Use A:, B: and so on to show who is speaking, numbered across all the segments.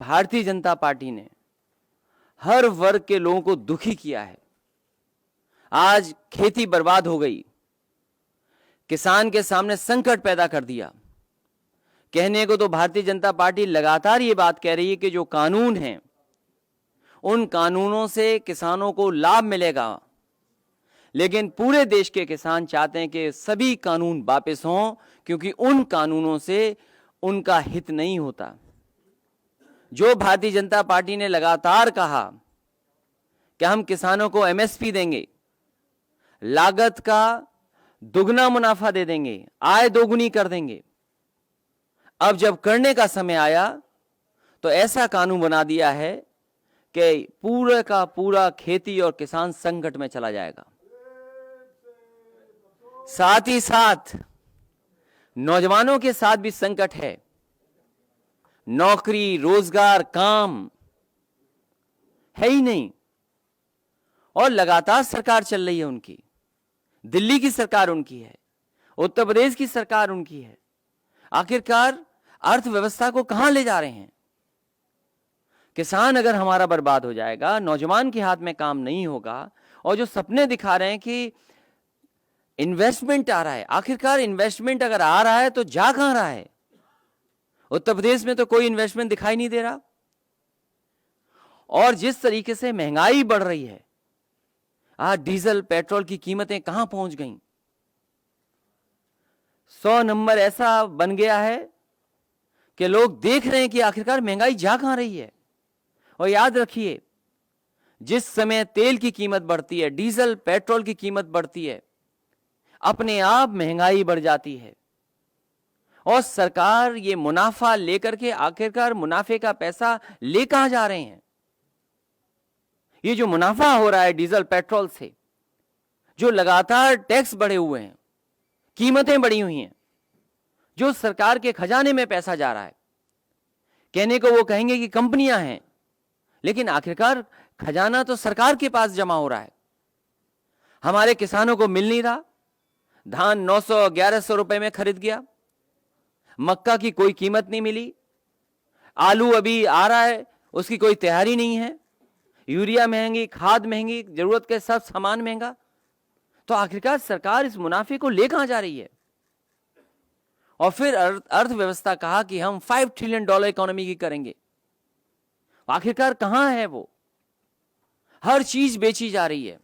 A: Bharatiya Janata party ने हर वर्ग के लोगों को दुखी किया है। आज खेती बर्बाद हो गई, किसान के सामने संकट पैदा कर दिया। कहने को तो भारतीय जनता पार्टी लगातार ये बात कह रही है कि जो कानून हैं उन कानूनों से किसानों को लाभ मिलेगा, लेकिन पूरे देश के किसान चाहते हैं कि सभी कानून वापस हों, क्योंकि उन कानूनों से उनका हित नहीं होता। जो भारतीय जनता पार्टी ने लगातार कहा कि हम किसानों को एमएसपी देंगे, लागत का दुगना मुनाफा दे देंगे, आय दोगुनी कर देंगे, अब जब करने का समय आया तो ऐसा कानून बना दिया है कि पूरा का पूरा खेती और किसान संकट में चला जाएगा। साथ ही साथ नौजवानों के साथ भी संकट है। नौकरी, रोजगार, काम है ही नहीं, और लगातार सरकार चल रही है उनकी। दिल्ली की सरकार उनकी है, उत्तर प्रदेश की सरकार उनकी है। आखिरकार अर्थव्यवस्था को कहां ले जा रहे हैं? किसान अगर हमारा बर्बाद हो जाएगा, नौजवान के हाथ में काम नहीं होगा, और जो सपने दिखा रहे हैं कि इन्वेस्टमेंट आ रहा है, आखिरकार इन्वेस्टमेंट अगर आ रहा है तो जा कहां रहा है? उत्तर प्रदेश में तो कोई इन्वेस्टमेंट दिखाई नहीं दे रहा। और जिस तरीके से महंगाई बढ़ रही है, आज डीजल पेट्रोल की कीमतें कहां पहुंच गईं? 100 नंबर ऐसा बन गया है कि लोग देख रहे हैं कि आखिरकार महंगाई जा कहां रही है। और याद रखिए, जिस समय तेल की कीमत बढ़ती है, डीजल पेट्रोल की कीमत बढ़ती है, अपने आप महंगाई बढ़ जाती है। और सरकार ये मुनाफा लेकर के आखिरकार मुनाफे का पैसा ले कहां जा रहे हैं? ये जो मुनाफा हो रहा है डीजल पेट्रोल से, जो लगातार टैक्स बढ़े हुए हैं, कीमतें बढ़ी हुई हैं, जो सरकार के खजाने में पैसा जा रहा है। कहने को वो कहेंगे कि कंपनियां हैं, लेकिन आखिरकार खजाना तो सरकार के पास जमा हो रहा है। हमारे किसानों को मिल नहीं रहा। धान 900-1100 रुपए में खरीद गया, मक्का की कोई कीमत नहीं मिली, आलू अभी आ रहा है उसकी कोई तैयारी नहीं है, यूरिया महंगी, खाद महंगी, जरूरत के सब सामान महंगा। तो आखिरकार सरकार इस मुनाफे को ले कहां जा रही है? और फिर अर्थव्यवस्था कहा कि हम $5 ट्रिलियन इकोनॉमी की करेंगे। आखिरकार कहां है वो? हर चीज बेची जा रही है।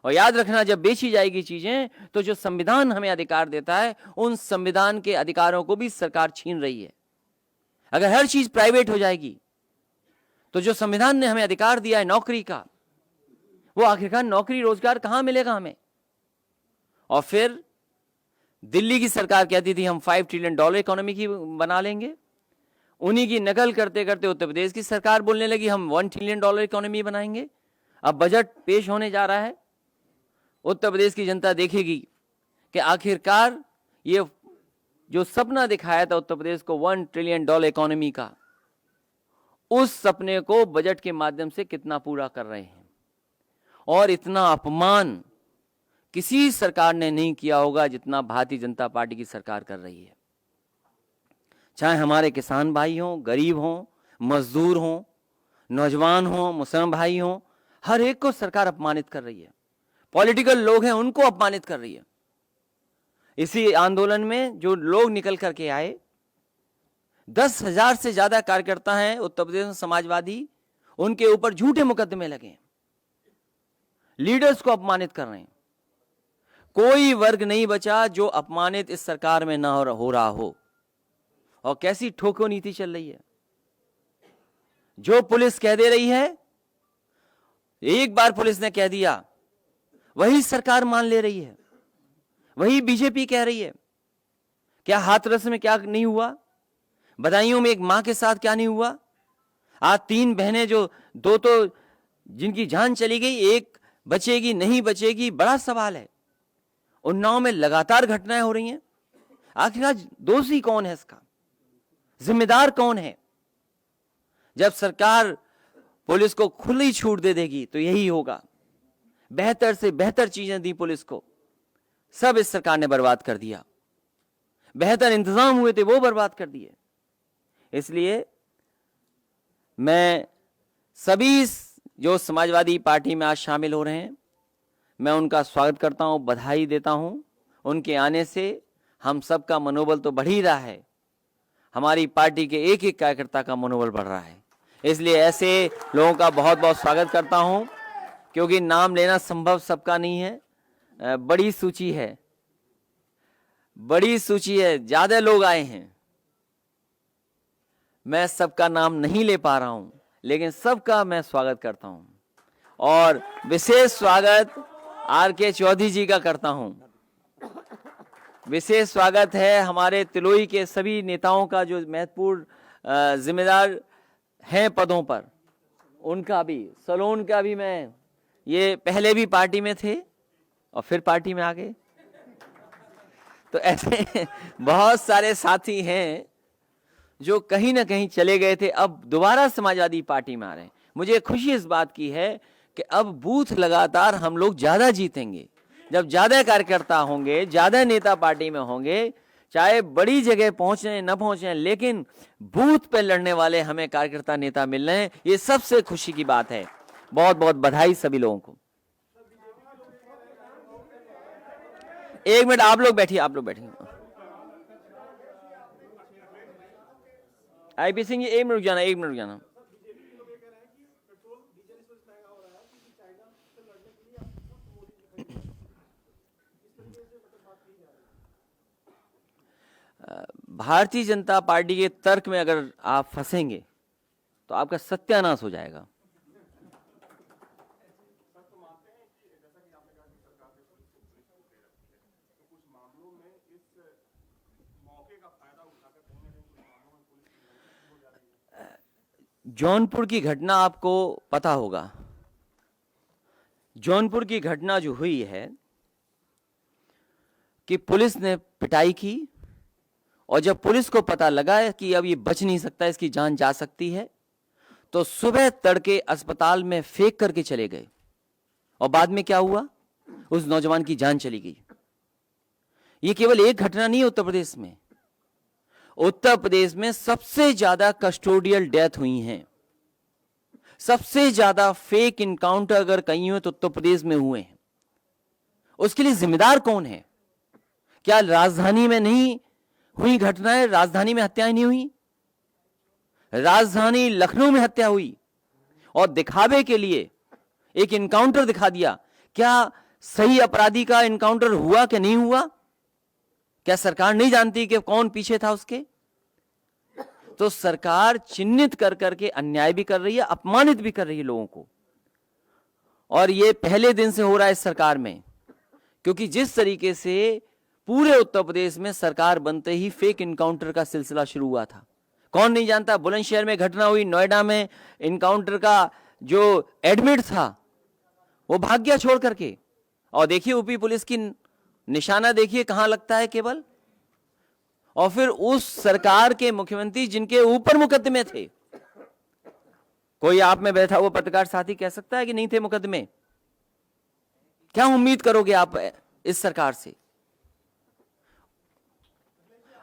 A: और याद रखना, जब बेची जाएगी चीजें तो जो संविधान हमें अधिकार देता है, उन संविधान के अधिकारों को भी सरकार छीन रही है। अगर हर चीज प्राइवेट हो जाएगी तो जो संविधान ने हमें अधिकार दिया है नौकरी का, वो आखिरकार नौकरी रोजगार कहां मिलेगा हमें? और फिर दिल्ली की सरकार कहती थी हम $5 ट्रिलियन इकोनॉमी की बना लेंगे, उन्हीं की नकल करते करते उत्तर प्रदेश की सरकार बोलने लगी हम $1 ट्रिलियन इकोनॉमी बनाएंगे। अब बजट पेश होने जा रहा है, उत्तर प्रदेश की जनता देखेगी कि आखिरकार ये जो सपना दिखाया था उत्तर प्रदेश को $1 ट्रिलियन इकोनॉमी का, उस सपने को बजट के माध्यम से कितना पूरा कर रहे हैं। और इतना अपमान किसी सरकार ने नहीं किया होगा जितना भारतीय जनता पार्टी की सरकार कर रही है। चाहे हमारे किसान भाई हों, गरीब हों, मजदूर हों, नौजवान हों, मुसलमान भाई हों, हर एक को सरकार अपमानित कर रही है। पॉलिटिकल लोग हैं उनको अपमानित कर रही है। इसी आंदोलन में जो लोग निकल करके आए, 10,000 से ज्यादा कार्यकर्ता हैं उत्तर प्रदेश में समाजवादी, उनके ऊपर झूठे मुकदमे लगे हैं, लीडर्स को अपमानित कर रहे हैं। कोई वर्ग नहीं बचा जो अपमानित इस सरकार में ना हो रहा हो। और कैसी ठोको नीति चल रही है। जो पुलिस कह दे रही है, एक बार पुलिस ने कह दिया, वही सरकार मान ले रही है, वही बीजेपी कह रही है। क्या हाथरस में क्या नहीं हुआ? बदायूं में एक मां के साथ क्या नहीं हुआ? आज 3 बहनें, जो 2 तो जिनकी जान चली गई, एक बचेगी नहीं बचेगी, बड़ा सवाल है। उन्नाव में लगातार घटनाएं हो रही हैं। आखिरकार दोषी कौन है इसका? जिम्मेदार कौन है? जब सरकार पुलिस को खुली छूट दे देगी तो यही होगा। बेहतर से बेहतर चीजें दी पुलिस को, सब इस सरकार ने बर्बाद कर दिया। बेहतर इंतजाम हुए थे वो बर्बाद कर दिए। इसलिए मैं सभी जो समाजवादी पार्टी में आज शामिल हो रहे हैं, मैं उनका स्वागत करता हूं, बधाई देता हूं। उनके आने से हम सबका मनोबल तो बढ़ ही रहा है, हमारी पार्टी के एक एक कार्यकर्ता का मनोबल बढ़ रहा है। इसलिए ऐसे लोगों का बहुत बहुत स्वागत करता हूं, क्योंकि नाम लेना संभव सबका नहीं है। बड़ी सूची है, बड़ी सूची है, ज्यादा लोग आए हैं, मैं सबका नाम नहीं ले पा रहा हूं, लेकिन सबका मैं स्वागत करता हूं। और विशेष स्वागत आर.के. चौधरी जी का करता हूं। विशेष स्वागत है हमारे तिलोई के सभी नेताओं का जो महत्वपूर्ण जिम्मेदार हैं पदों पर, उनका भी, सलोन का भी। मैं ये पहले भी पार्टी में थे और फिर पार्टी में आ गए, तो ऐसे बहुत सारे साथी हैं जो कहीं ना कहीं चले गए थे, अब दोबारा समाजवादी पार्टी में आ रहे हैं। मुझे खुशी इस बात की है कि अब बूथ लगातार हम लोग ज्यादा जीतेंगे। जब ज्यादा कार्यकर्ता होंगे, ज्यादा नेता पार्टी में होंगे, चाहे बड़ी जगह पहुंचे न पहुंचे, लेकिन बूथ पे लड़ने वाले हमें कार्यकर्ता नेता मिल रहे हैं, ये सबसे खुशी की बात है। बहुत बहुत बधाई सभी लोगों को। एक मिनट, आप लोग बैठिए, आप लोग बैठिए। आईपी सिंह जी, एक मिनट रुक जाना, एक मिनट रुक जाना। भारतीय जनता पार्टी के तर्क में अगर आप फंसेंगे तो आपका सत्यानाश हो जाएगा। जौनपुर की घटना आपको पता होगा। जौनपुर की घटना जो हुई है कि पुलिस ने पिटाई की, और जब पुलिस को पता लगा कि अब ये बच नहीं सकता, इसकी जान जा सकती है, तो सुबह तड़के अस्पताल में फेंक करके चले गए। और बाद में क्या हुआ? उस नौजवान की जान चली गई। ये केवल एक घटना नहीं है उत्तर प्रदेश में। उत्तर प्रदेश में सबसे ज्यादा कस्टोडियल डेथ हुई हैं, सबसे ज्यादा फेक इनकाउंटर अगर कहीं हुए तो उत्तर प्रदेश में हुए हैं। उसके लिए जिम्मेदार कौन है? क्या राजधानी में नहीं हुई घटनाएं? राजधानी में हत्याएं नहीं हुई? राजधानी लखनऊ में हत्या हुई और दिखावे के लिए एक इनकाउंटर दिखा दिया। क्या सही अपराधी का इनकाउंटर हुआ कि नहीं हुआ? क्या सरकार नहीं जानती कि कौन पीछे था उसके? तो सरकार चिन्हित कर करके अन्याय भी कर रही है, अपमानित भी कर रही है लोगों को। और ये पहले दिन से हो रहा है इस सरकार में, क्योंकि जिस तरीके से पूरे उत्तर प्रदेश में सरकार बनते ही फेक इनकाउंटर का सिलसिला शुरू हुआ था। कौन नहीं जानता? बुलंदशहर में घटना हुई, नोएडा में इनकाउंटर का जो एडमिट था वो भाग गया छोड़ करके। और देखिए यूपी पुलिस की निशाना देखिए कहां लगता है केवल। और फिर उस सरकार के मुख्यमंत्री जिनके ऊपर मुकदमे थे, कोई आप में बैठा हुआ पत्रकार साथी कह सकता है कि नहीं थे मुकदमे? क्या उम्मीद करोगे आप इस सरकार से?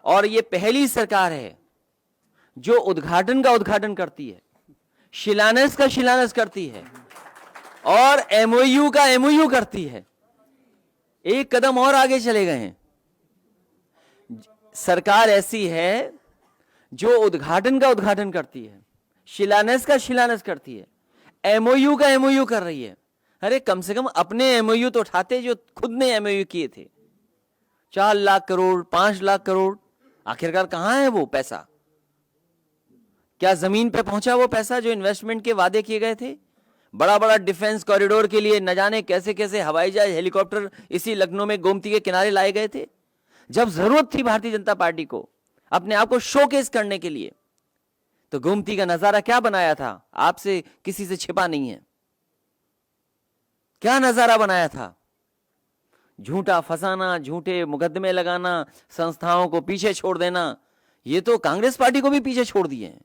A: और ये पहली सरकार है जो उद्घाटन का उद्घाटन करती है, शिलान्यास का शिलान्यास करती है और एमओयू का एमओयू करती है। एक कदम और आगे चले गए हैं। सरकार ऐसी है जो उद्घाटन का उद्घाटन करती है, शिलान्यास का शिलान्यास करती है, एमओयू का एमओयू कर रही है। अरे कम से कम अपने एमओयू तो उठाते जो खुद ने एमओयू किए थे। 4 लाख करोड़, 5 लाख करोड़, आखिरकार कहां है वो पैसा? क्या जमीन पे पहुंचा वो पैसा जो इन्वेस्टमेंट के वादे किए गए थे? बड़ा बड़ा डिफेंस कॉरिडोर के लिए न जाने कैसे कैसे हवाई जहाज, हेलीकॉप्टर इसी लखनऊ में गोमती के किनारे लाए गए थे। जब जरूरत थी भारतीय जनता पार्टी को अपने आप को शोकेस करने के लिए, तो गोमती का नजारा क्या बनाया था? आपसे किसी से छिपा नहीं है। क्या नजारा बनाया था? झूठा फंसाना, झूठे मुकदमे लगाना, संस्थाओं को पीछे छोड़ देना। ये तो कांग्रेस पार्टी को भी पीछे छोड़ दिए हैं।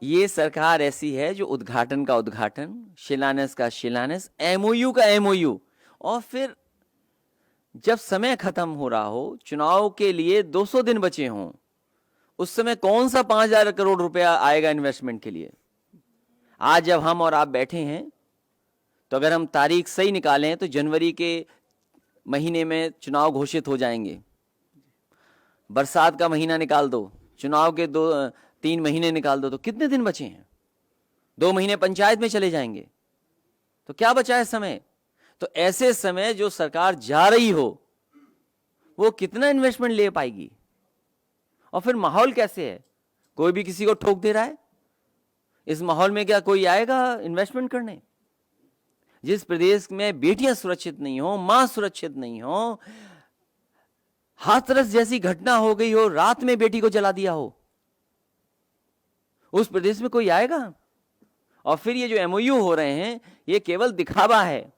A: ये सरकार ऐसी है जो उद्घाटन का उद्घाटन, शिलान्यास का शिलान्यास, एमओयू का एमओयू, और फिर जब समय खत्म हो रहा हो, चुनाव के लिए 200 दिन बचे हों, उस समय कौन सा 5,000 करोड़ रुपया आएगा इन्वेस्टमेंट के लिए? आज जब हम और आप बैठे हैं, तो अगर हम तारीख सही निकालें तो जनवरी के महीने में चुनाव घोषित हो जाएंगे। बरसात का महीना निकाल दो, चुनाव के 2-3 महीने निकाल दो, तो कितने दिन बचे हैं? 2 महीने पंचायत में चले जाएंगे, तो क्या बचा है समय? तो ऐसे समय जो सरकार जा रही हो, वो कितना इन्वेस्टमेंट ले पाएगी? और फिर माहौल कैसे है? कोई भी किसी को ठोक दे रहा है। इस माहौल में क्या कोई आएगा इन्वेस्टमेंट करने? जिस प्रदेश में बेटियां सुरक्षित नहीं हो, मां सुरक्षित नहीं हो, हाथरस जैसी घटना हो गई हो, रात में बेटी को जला दिया हो, उस प्रदेश में कोई आएगा? और फिर ये जो एमओयू हो रहे हैं, ये केवल दिखावा है।